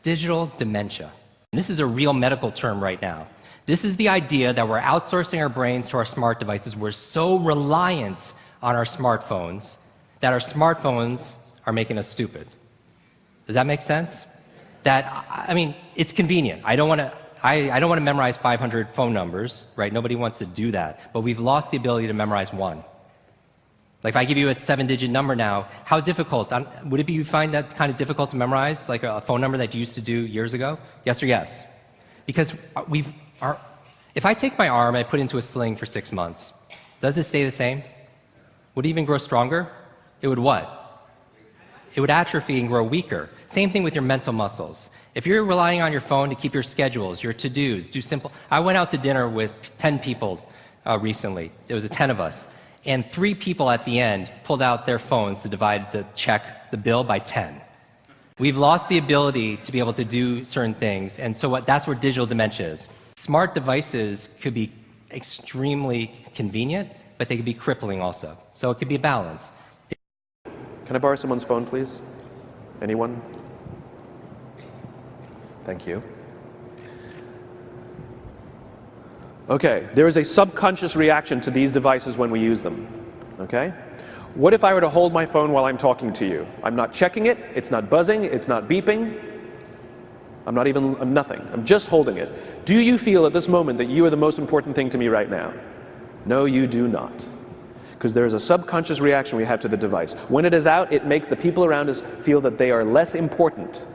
digital dementia. And this is a real medical term right now. This is the idea that we're outsourcing our brains to our smart devices. We're so reliant on our smartphones that our smartphones are making us stupid. Does that make sense? I mean, it's convenient. I don't want to memorize 500 phone numbers, right? Nobody wants to do that. But we've lost the ability to memorize one. Like if I give you a 7-digit number now, how difficult? Would it be you find that kind of difficult to memorize, like a phone number that you used to do years ago? Yes or yes? Because if I take my arm and I put it into a sling for 6 months, does it stay the same? Would it even grow stronger? It would what? It would atrophy and grow weaker. Same thing with your mental muscles. If you're relying on your phone to keep your schedules, your to-dos, do simple. I went out to dinner with 10 people recently. There was 10 of us. And 3 people at the end pulled out their phones to divide the bill by 10. We've lost the ability to be able to do certain things, and so that's where digital dementia is. Smart devices could be extremely convenient, but they could be crippling also. So it could be a balance. Can I borrow someone's phone, please? Anyone? Thank you. Okay, there is a subconscious reaction to these devices when we use them, okay? What if I were to hold my phone while I'm talking to you? I'm not checking it, it's not buzzing, it's not beeping, I'm nothing, I'm just holding it. Do you feel at this moment that you are the most important thing to me right now? No, you do not. Because there is a subconscious reaction we have to the device. When it is out, it makes the people around us feel that they are less important.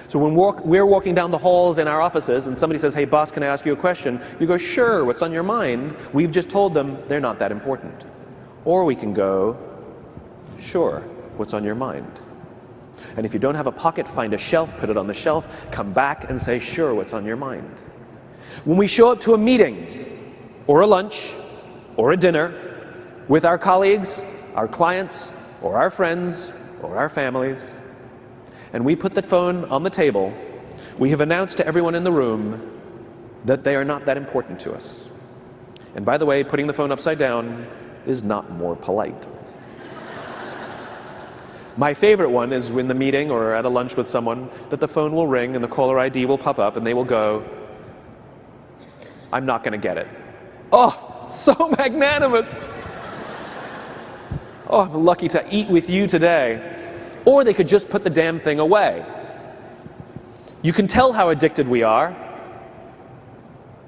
So when we're walking down the halls in our offices and somebody says, hey boss, can I ask you a question? You go, sure, what's on your mind? We've just told them they're not that important. Or we can go, sure, what's on your mind? And if you don't have a pocket, find a shelf, put it on the shelf, come back and say, sure, what's on your mind? When we show up to a meeting, or a lunch, or a dinner, with our colleagues, our clients, or our friends, or our families, and we put the phone on the table, we have announced to everyone in the room that they are not that important to us. And by the way, putting the phone upside down is not more polite. My favorite one is in the meeting or at a lunch with someone that the phone will ring and the caller ID will pop up and they will go, I'm not going to get it. Oh, so magnanimous. Oh, I'm lucky to eat with you today. Or they could just put the damn thing away. You can tell how addicted we are.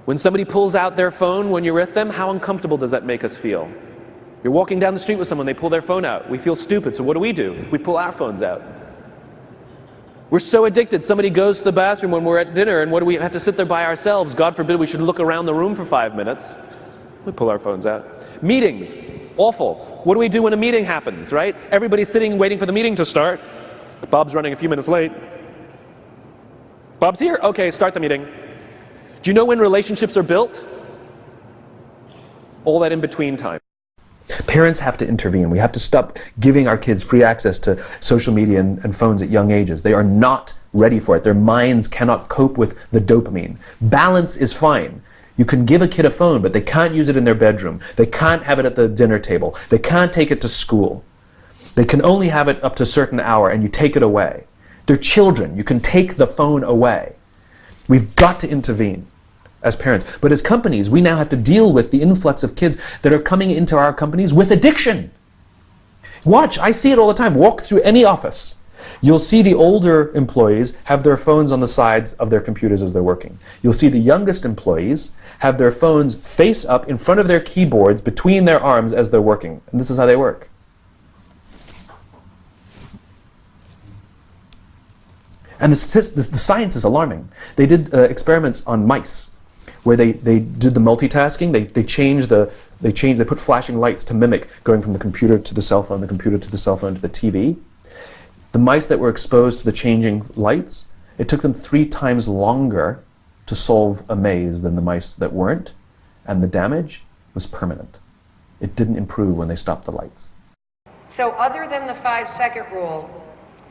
When somebody pulls out their phone when you're with them, how uncomfortable does that make us feel? You're walking down the street with someone, they pull their phone out. We feel stupid, so what do? We pull our phones out. We're so addicted. Somebody goes to the bathroom when we're at dinner, and what do we have to sit there by ourselves? God forbid we should look around the room for 5 minutes. We pull our phones out. Meetings, awful. What do we do when a meeting happens, right? Everybody's sitting waiting for the meeting to start. Bob's running a few minutes late. Bob's here? Okay, start the meeting. Do you know when relationships are built? All that in between time. Parents have to intervene. We have to stop giving our kids free access to social media and phones at young ages. They are not ready for it. Their minds cannot cope with the dopamine. Balance is fine. You can give a kid a phone, but they can't use it in their bedroom. They can't have it at the dinner table. They can't take it to school. They can only have it up to a certain hour, and you take it away. They're children. You can take the phone away. We've got to intervene as parents. But as companies, we now have to deal with the influx of kids that are coming into our companies with addiction. Watch, I see it all the time. Walk through any office. You'll see the older employees have their phones on the sides of their computers as they're working. You'll see the youngest employees have their phones face up in front of their keyboards between their arms as they're working. And this is how they work. And the science is alarming. They did experiments on mice where they did the multitasking. They put flashing lights to mimic going from the computer to the cell phone, the computer to the cell phone to the TV. The mice that were exposed to the changing lights, it took them 3 times longer to solve a maze than the mice that weren't, and the damage was permanent. It didn't improve when they stopped the lights. So other than the 5-second rule,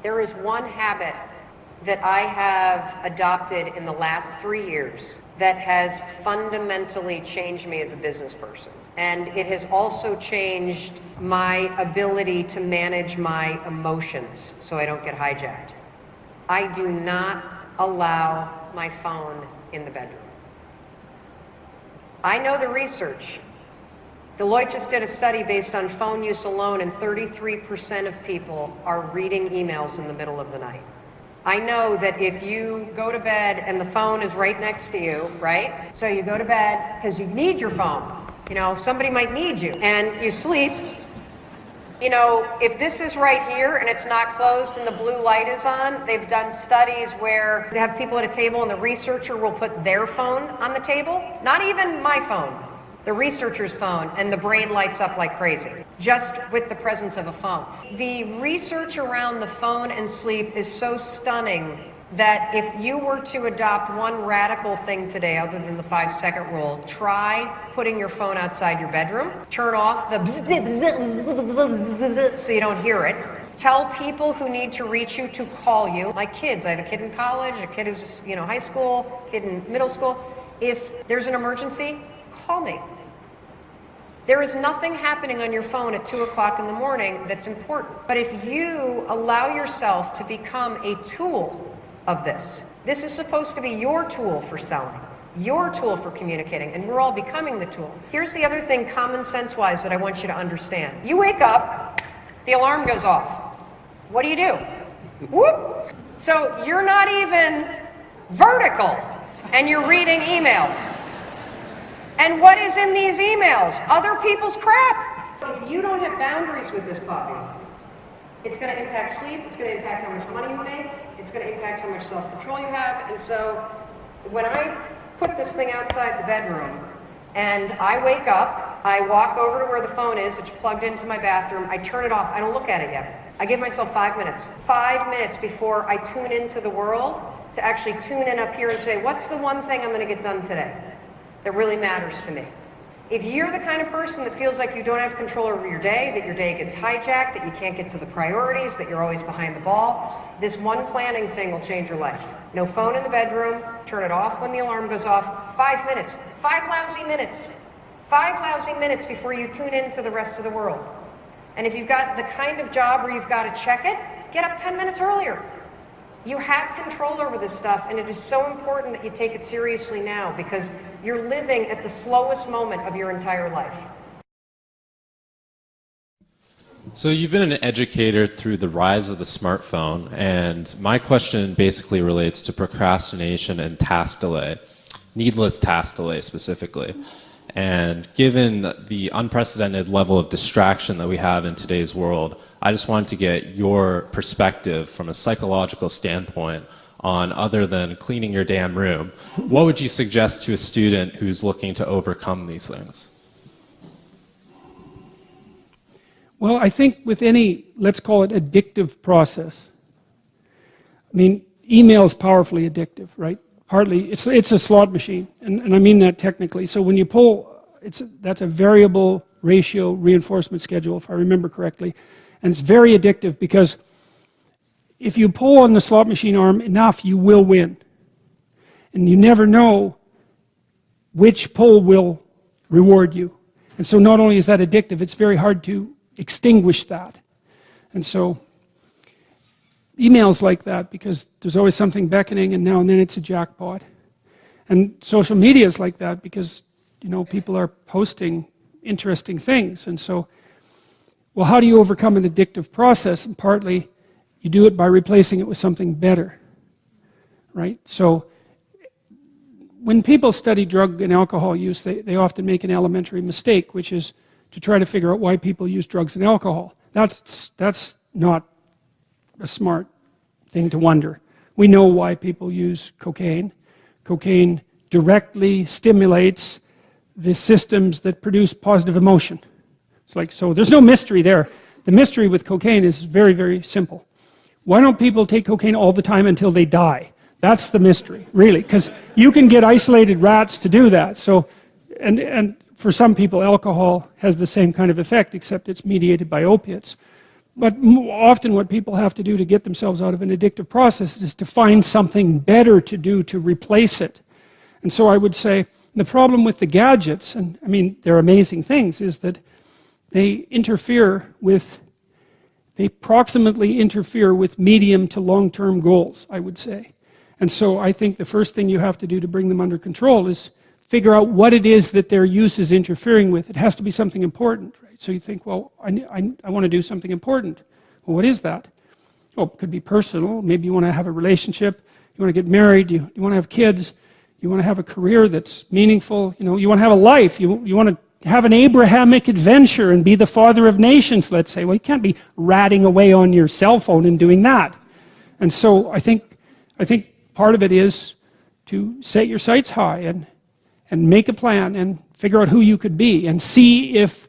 there is one habit that I have adopted in the last 3 years that has fundamentally changed me as a business person. And it has also changed my ability to manage my emotions so I don't get hijacked. I do not allow my phone in the bedroom. I know the research. Deloitte just did a study based on phone use alone, and 33% of people are reading emails in the middle of the night. I know that if you go to bed and the phone is right next to you, right? So you go to bed because you need your phone. You know, somebody might need you, and you sleep. You know, if this is right here and it's not closed and the blue light is on, they've done studies where they have people at a table and the researcher will put their phone on the table, not even my phone, the researcher's phone, and the brain lights up like crazy, just with the presence of a phone. The research around the phone and sleep is so stunning that if you were to adopt one radical thing today other than the 5-second rule, try putting your phone outside your bedroom, turn off the so you don't hear it. Tell people who need to reach you to call you. My kids, I have a kid in college, a kid who's, high school, kid in middle school. If there's an emergency, call me. There is nothing happening on your phone at 2 o'clock in the morning that's important. But if you allow yourself to become a tool of this is supposed to be your tool for selling, your tool for communicating, and we're all becoming the tool. Here's the other thing, common sense wise, that I want you to understand. You wake up, the alarm goes off. What do? Whoop! So you're not even vertical, and you're reading emails. And what is in these emails? Other people's crap. If you don't have boundaries with this puppy, it's going to impact sleep, it's going to impact how much money you make, it's going to impact how much self-control you have. And so when I put this thing outside the bedroom and I wake up, I walk over to where the phone is, it's plugged into my bathroom, I turn it off, I don't look at it yet. I give myself 5 minutes. 5 minutes before I tune into the world to actually tune in up here and say, what's the one thing I'm going to get done today that really matters to me? If you're the kind of person that feels like you don't have control over your day, that your day gets hijacked, that you can't get to the priorities, that you're always behind the ball, this one planning thing will change your life. No phone in the bedroom, turn it off when the alarm goes off, 5 minutes, 5 lousy minutes, 5 lousy minutes before you tune into the rest of the world. And if you've got the kind of job where you've got to check it, get up 10 minutes earlier. You have control over this stuff, and it is so important that you take it seriously now because you're living at the slowest moment of your entire life. So you've been an educator through the rise of the smartphone, and my question basically relates to procrastination and task delay, needless task delay specifically. And given the unprecedented level of distraction that we have in today's world, I just wanted to get your perspective from a psychological standpoint on, other than cleaning your damn room, what would you suggest to a student who's looking to overcome these things? Well, I think with any, let's call it addictive process, I mean, email is powerfully addictive, right? Partly, it's a slot machine, and I mean that technically. So when you pull, that's a variable ratio reinforcement schedule, if I remember correctly, and it's very addictive because if you pull on the slot machine arm enough, you will win. And you never know which pull will reward you. And so not only is that addictive, it's very hard to extinguish that. And so email's like that because there's always something beckoning, and now and then it's a jackpot. And social media is like that because, people are posting interesting things. And so, well, how do you overcome an addictive process? And partly you do it by replacing it with something better, right? So when people study drug and alcohol use, they often make an elementary mistake, which is to try to figure out why people use drugs and alcohol. That's not a smart thing to wonder. We know why people use cocaine. Cocaine directly stimulates the systems that produce positive emotion. It's like, so there's no mystery there. The mystery with cocaine is very, very simple. Why don't people take cocaine all the time until they die? That's the mystery, really, because you can get isolated rats to do that. So, and for some people, alcohol has the same kind of effect, except it's mediated by opiates. But often what people have to do to get themselves out of an addictive process is to find something better to do to replace it. And so I would say the problem with the gadgets, and I mean, they're amazing things, is that they proximately interfere with medium to long-term goals, I would say. And so I think the first thing you have to do to bring them under control is figure out what it is that their use is interfering with. It has to be something important, right? So you think, well, I want to do something important. Well, what is that? Oh, it could be personal. Maybe you want to have a relationship. You want to get married. You want to have kids. You want to have a career that's meaningful. You want to have a life. You want to have an Abrahamic adventure and be the father of nations, let's say. Well, you can't be ratting away on your cell phone and doing that. And so I think part of it is to set your sights high and make a plan and figure out who you could be and see if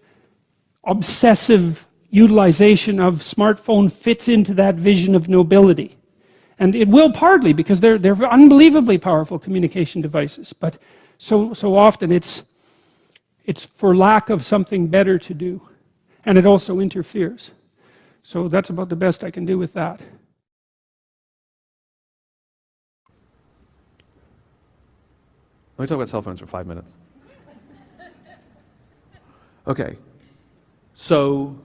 obsessive utilization of smartphone fits into that vision of nobility. And it will partly, because they're unbelievably powerful communication devices, but so often it's for lack of something better to do, and it also interferes. So that's about the best I can do with that. Let me talk about cell phones for 5 minutes. Okay, so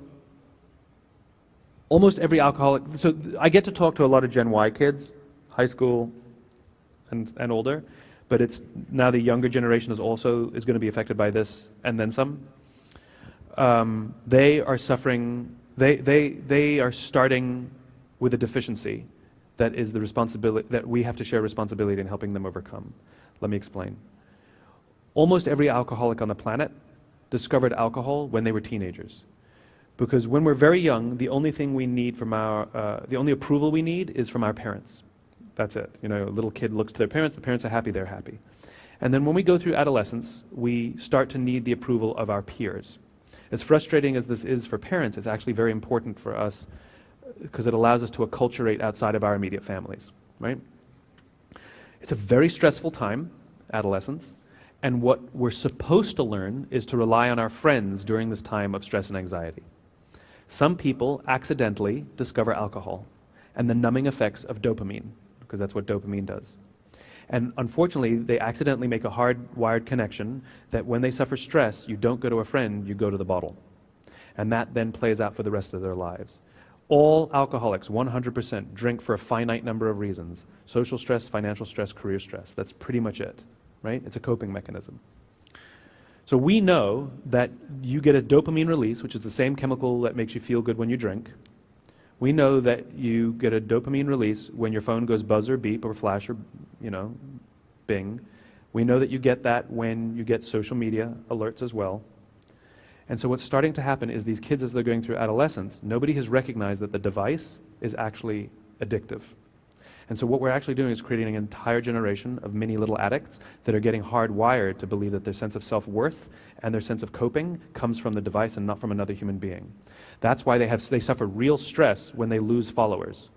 almost every alcoholic, so I get to talk to a lot of Gen Y kids, high school and older, but it's now the younger generation is going to be affected by this and then some. They are suffering, they are starting with a deficiency that is the responsibility, that we have to share responsibility in helping them overcome. Let me explain. Almost every alcoholic on the planet discovered alcohol when they were teenagers. Because when we're very young, the only thing we need from the only approval we need is from our parents. That's it. A little kid looks to their parents, the parents are happy, they're happy. And then when we go through adolescence, we start to need the approval of our peers. As frustrating as this is for parents, it's actually very important for us because it allows us to acculturate outside of our immediate families, right? It's a very stressful time, adolescence, and what we're supposed to learn is to rely on our friends during this time of stress and anxiety. Some people accidentally discover alcohol and the numbing effects of dopamine, because that's what dopamine does. And unfortunately, they accidentally make a hardwired connection that when they suffer stress, you don't go to a friend, you go to the bottle. And that then plays out for the rest of their lives. All alcoholics, 100%, drink for a finite number of reasons. Social stress, financial stress, career stress. That's pretty much it, right? It's a coping mechanism. So we know that you get a dopamine release, which is the same chemical that makes you feel good when you drink. We know that you get a dopamine release when your phone goes buzz or beep or flash or, bing. We know that you get that when you get social media alerts as well. And so what's starting to happen is these kids, as they're going through adolescence, nobody has recognized that the device is actually addictive. And so what we're actually doing is creating an entire generation of mini little addicts that are getting hardwired to believe that their sense of self-worth and their sense of coping comes from the device and not from another human being. That's why they suffer real stress when they lose followers.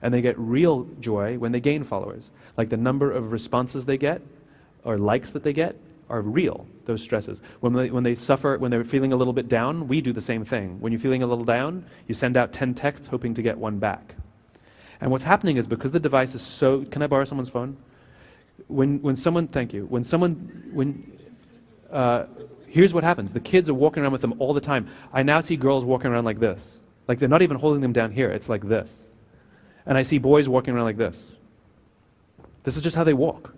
And they get real joy when they gain followers. Like the number of responses they get or likes that they get are real, those stresses. When they suffer, when they're feeling a little bit down, we do the same thing. When you're feeling a little down, you send out 10 texts hoping to get one back. And what's happening is because the device is so, can I borrow someone's phone? Thank you. Here's what happens. The kids are walking around with them all the time. I now see girls walking around like this. Like they're not even holding them down here, it's like this. And I see boys walking around like this. This is just how they walk.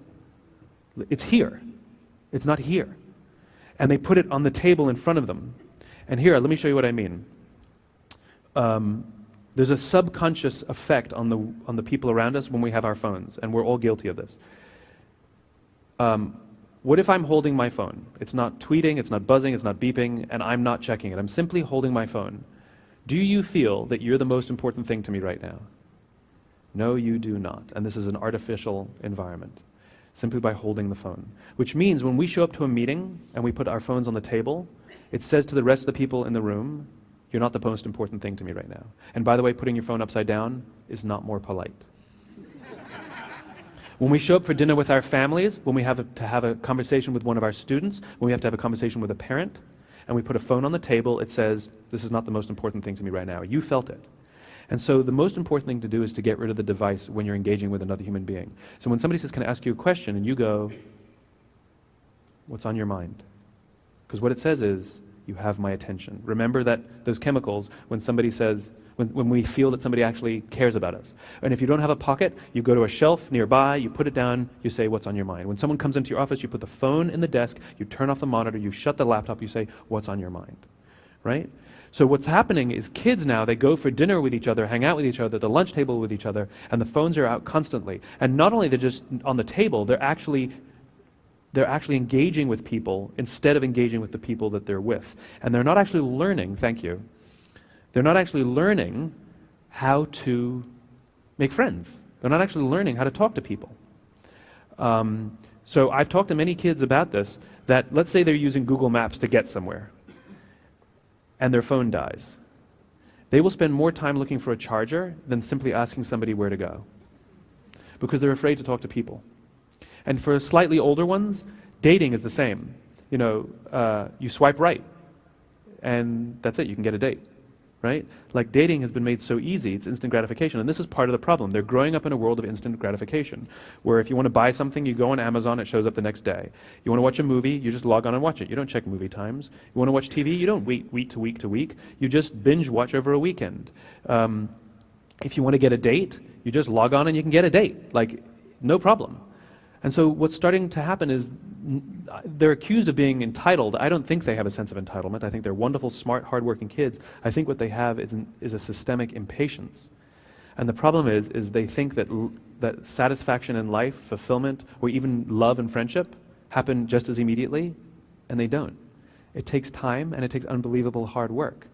It's here. It's not here. And they put it on the table in front of them. And here, let me show you what I mean. There's a subconscious effect on the people around us when we have our phones, and we're all guilty of this. What if I'm holding my phone? It's not tweeting, it's not buzzing, it's not beeping, and I'm not checking it. I'm simply holding my phone. Do you feel that you're the most important thing to me right now? No, you do not. And this is an artificial environment, simply by holding the phone. Which means when we show up to a meeting and we put our phones on the table, it says to the rest of the people in the room, you're not the most important thing to me right now. And by the way, putting your phone upside down is not more polite. When we show up for dinner with our families, when we have to have a conversation with one of our students, when we have to have a conversation with a parent, and we put a phone on the table, it says, this is not the most important thing to me right now. You felt it. And so the most important thing to do is to get rid of the device when you're engaging with another human being. So when somebody says, can I ask you a question? And you go, what's on your mind? Because what it says is, you have my attention. Remember that those chemicals, when somebody says, when we feel that somebody actually cares about us. And if you don't have a pocket, you go to a shelf nearby, you put it down, you say, what's on your mind? When someone comes into your office, you put the phone in the desk, you turn off the monitor, you shut the laptop, you say, what's on your mind? Right? So what's happening is kids now, they go for dinner with each other, hang out with each other, the lunch table with each other, and the phones are out constantly. And not only they're just on the table, they're actually engaging with people instead of engaging with the people that they're with. And they're not actually learning, thank you, they're not actually learning how to make friends. They're not actually learning how to talk to people. So I've talked to many kids about this, that let's say they're using Google Maps to get somewhere, and their phone dies. They will spend more time looking for a charger than simply asking somebody where to go, because they're afraid to talk to people. And for slightly older ones, dating is the same. You know, you swipe right, and that's it, you can get a date, right? Like dating has been made so easy, it's instant gratification, and this is part of the problem. They're growing up in a world of instant gratification, where if you want to buy something, you go on Amazon, it shows up the next day. You want to watch a movie, you just log on and watch it. You don't check movie times. You want to watch TV, you don't wait week to week to week. You just binge watch over a weekend. If you want to get a date, you just log on and you can get a date, like no problem. And so what's starting to happen is they're accused of being entitled. I don't think they have a sense of entitlement. I think they're wonderful, smart, hardworking kids. I think what they have is a systemic impatience. And the problem is they think that satisfaction in life, fulfillment, or even love and friendship happen just as immediately, and they don't. It takes time, and it takes unbelievable hard work.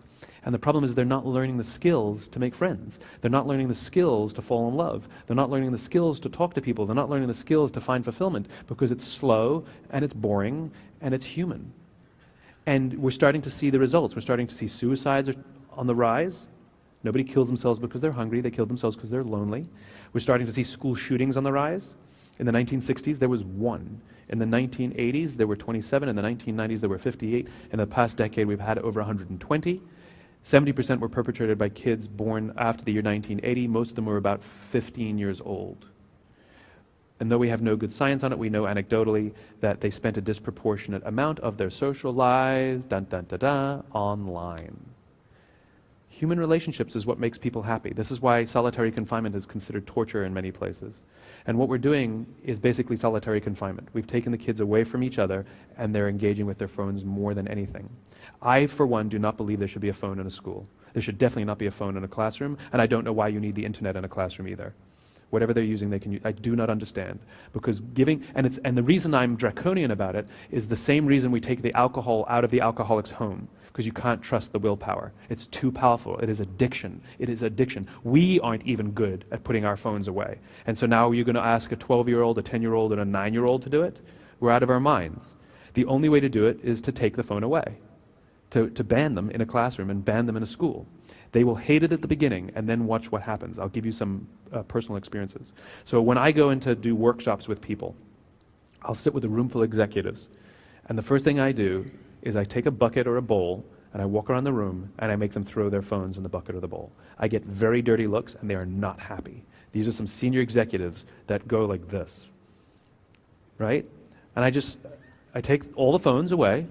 And the problem is they're not learning the skills to make friends. They're not learning the skills to fall in love. They're not learning the skills to talk to people. They're not learning the skills to find fulfillment, because it's slow and it's boring and it's human. And we're starting to see the results. We're starting to see suicides are on the rise. Nobody kills themselves because they're hungry. They kill themselves because they're lonely. We're starting to see school shootings on the rise. In the 1960s, there was 1. In the 1980s, there were 27. In the 1990s, there were 58. In the past decade, we've had over 120. 70% were perpetrated by kids born after the year 1980. Most of them were about 15 years old. And though we have no good science on it, we know anecdotally that they spent a disproportionate amount of their social lives, online. Human relationships is what makes people happy. This is why solitary confinement is considered torture in many places. And what we're doing is basically solitary confinement. We've taken the kids away from each other, and they're engaging with their phones more than anything. I, for one, do not believe there should be a phone in a school. There should definitely not be a phone in a classroom, and I don't know why you need the internet in a classroom either. Whatever they're using, they can use. I do not understand, because and the reason I'm draconian about it is the same reason we take the alcohol out of the alcoholic's home, because you can't trust the willpower. It's too powerful. It is addiction. It is addiction. We aren't even good at putting our phones away. And so now you're going to ask a 12-year-old, a 10-year-old, and a 9-year-old to do it? We're out of our minds. The only way to do it is to take the phone away, to ban them in a classroom and ban them in a school. They will hate it at the beginning, and then watch what happens. I'll give you some personal experiences. So when I go in to do workshops with people, I'll sit with a room full of executives, and the first thing I do is I take a bucket or a bowl, and I walk around the room, and I make them throw their phones in the bucket or the bowl. I get very dirty looks, and they are not happy. These are some senior executives that go like this, right? And I take all the phones away,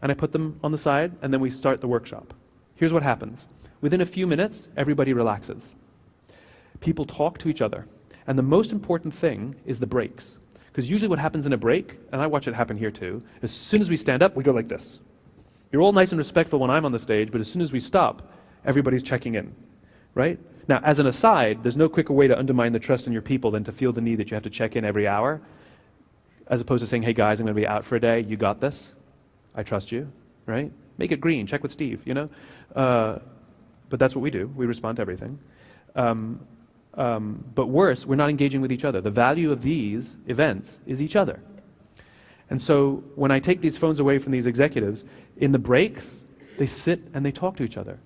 and I put them on the side, and then we start the workshop. Here's what happens. Within a few minutes, everybody relaxes. People talk to each other. And the most important thing is the breaks. Because usually what happens in a break, and I watch it happen here too, as soon as we stand up, we go like this. You're all nice and respectful when I'm on the stage, but as soon as we stop, everybody's checking in, right? Now, as an aside, there's no quicker way to undermine the trust in your people than to feel the need that you have to check in every hour, as opposed to saying, hey guys, I'm going to be out for a day, you got this, I trust you, right? Make it green, check with Steve, you know? But that's what we do, we respond to everything. But worse, we're not engaging with each other. The value of these events is each other. And so when I take these phones away from these executives, in the breaks, they sit and they talk to each other.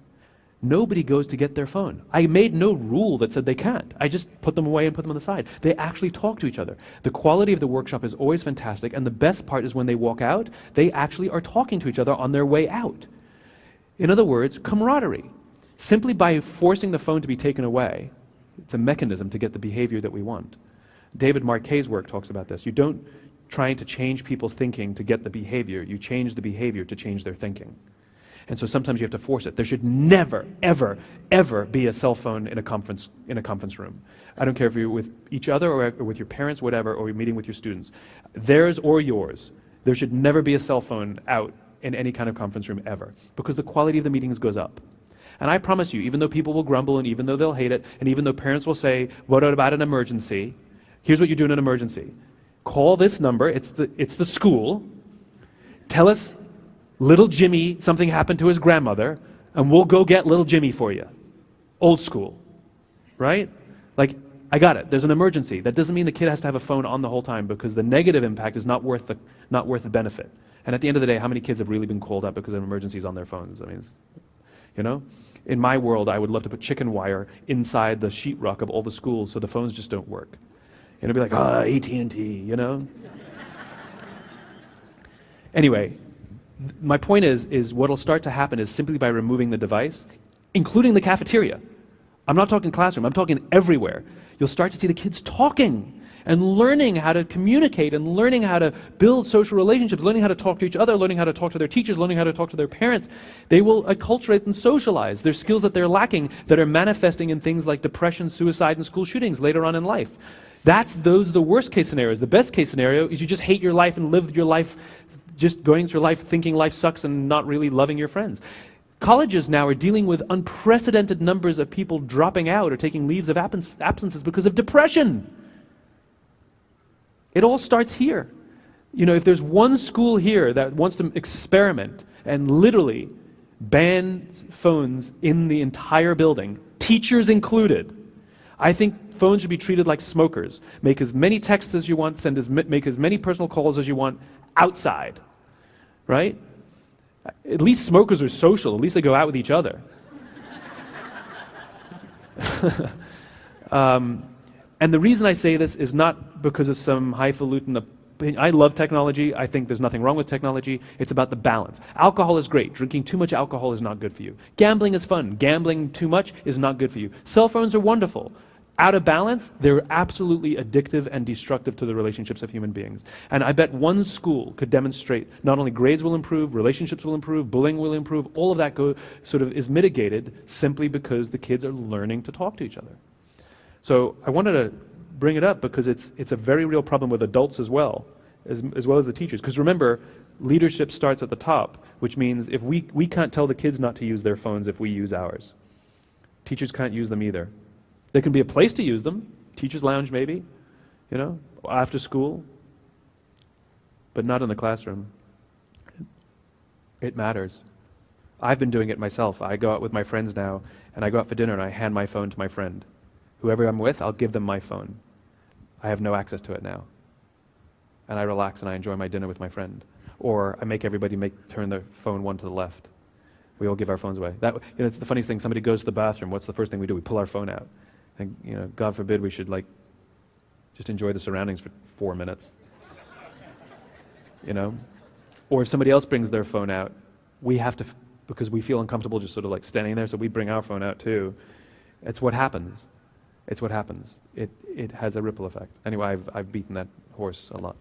Nobody goes to get their phone. I made no rule that said they can't. I just put them away and put them on the side. They actually talk to each other. The quality of the workshop is always fantastic, and the best part is when they walk out, they actually are talking to each other on their way out. In other words, camaraderie. Simply by forcing the phone to be taken away, it's a mechanism to get the behavior that we want. David Marquet's work talks about this. You don't try to change people's thinking to get the behavior. You change the behavior to change their thinking. And so sometimes you have to force it. There should never, ever, ever be a cell phone in a conference room. I don't care if you're with each other or with your parents, whatever, or you're meeting with your students. Theirs or yours. There should never be a cell phone out in any kind of conference room ever, because the quality of the meetings goes up. And I promise you, even though people will grumble, and even though they'll hate it, and even though parents will say, what about an emergency? Here's what you do in an emergency. Call this number, it's the school, tell us little Jimmy, something happened to his grandmother, and we'll go get little Jimmy for you. Old school, right? Like, I got it, there's an emergency. That doesn't mean the kid has to have a phone on the whole time, because the negative impact is not worth the benefit. And at the end of the day, how many kids have really been called up because of emergencies on their phones? I mean, you know? In my world, I would love to put chicken wire inside the sheetrock of all the schools so the phones just don't work. And it'd be like, AT&T, you know? Anyway, my point is what'll start to happen is simply by removing the device, including the cafeteria. I'm not talking classroom, I'm talking everywhere. You'll start to see the kids talking and learning how to communicate and learning how to build social relationships, learning how to talk to each other, learning how to talk to their teachers, learning how to talk to their parents. They will acculturate and socialize. There's skills that they're lacking that are manifesting in things like depression, suicide, and school shootings later on in life. Those are the worst case scenarios. The best case scenario is you just hate your life and live your life just going through life thinking life sucks and not really loving your friends. Colleges now are dealing with unprecedented numbers of people dropping out or taking leaves of absences because of depression. It all starts here. You know, if there's one school here that wants to experiment and literally ban phones in the entire building, teachers included, I think phones should be treated like smokers. Make as many texts as you want, make as many personal calls as you want outside, right? At least smokers are social. At least they go out with each other. And the reason I say this is not because of some highfalutin opinion. I love technology. I think there's nothing wrong with technology. It's about the balance. Alcohol is great. Drinking too much alcohol is not good for you. Gambling is fun. Gambling too much is not good for you. Cell phones are wonderful. Out of balance, they're absolutely addictive and destructive to the relationships of human beings. And I bet one school could demonstrate not only grades will improve, relationships will improve, bullying will improve, all of that is mitigated simply because the kids are learning to talk to each other. So I wanted to bring it up because it's a very real problem with adults as well as the teachers. Because remember, leadership starts at the top, which means if we can't tell the kids not to use their phones if we use ours. Teachers can't use them either. There can be a place to use them, teacher's lounge maybe, you know, after school, but not in the classroom. It matters. I've been doing it myself. I go out with my friends now, and I go out for dinner and I hand my phone to my friend. Whoever I'm with, I'll give them my phone. I have no access to it now. And I relax and I enjoy my dinner with my friend. Or I make everybody turn their phone one to the left. We all give our phones away. It's the funniest thing. Somebody goes to the bathroom. What's the first thing we do? We pull our phone out. And God forbid we should just enjoy the surroundings for 4 minutes. Or if somebody else brings their phone out, we have to, because we feel uncomfortable just sort of standing there, so we bring our phone out too. It's what happens. It's what happens. It has a ripple effect. Anyway, I've beaten that horse a lot.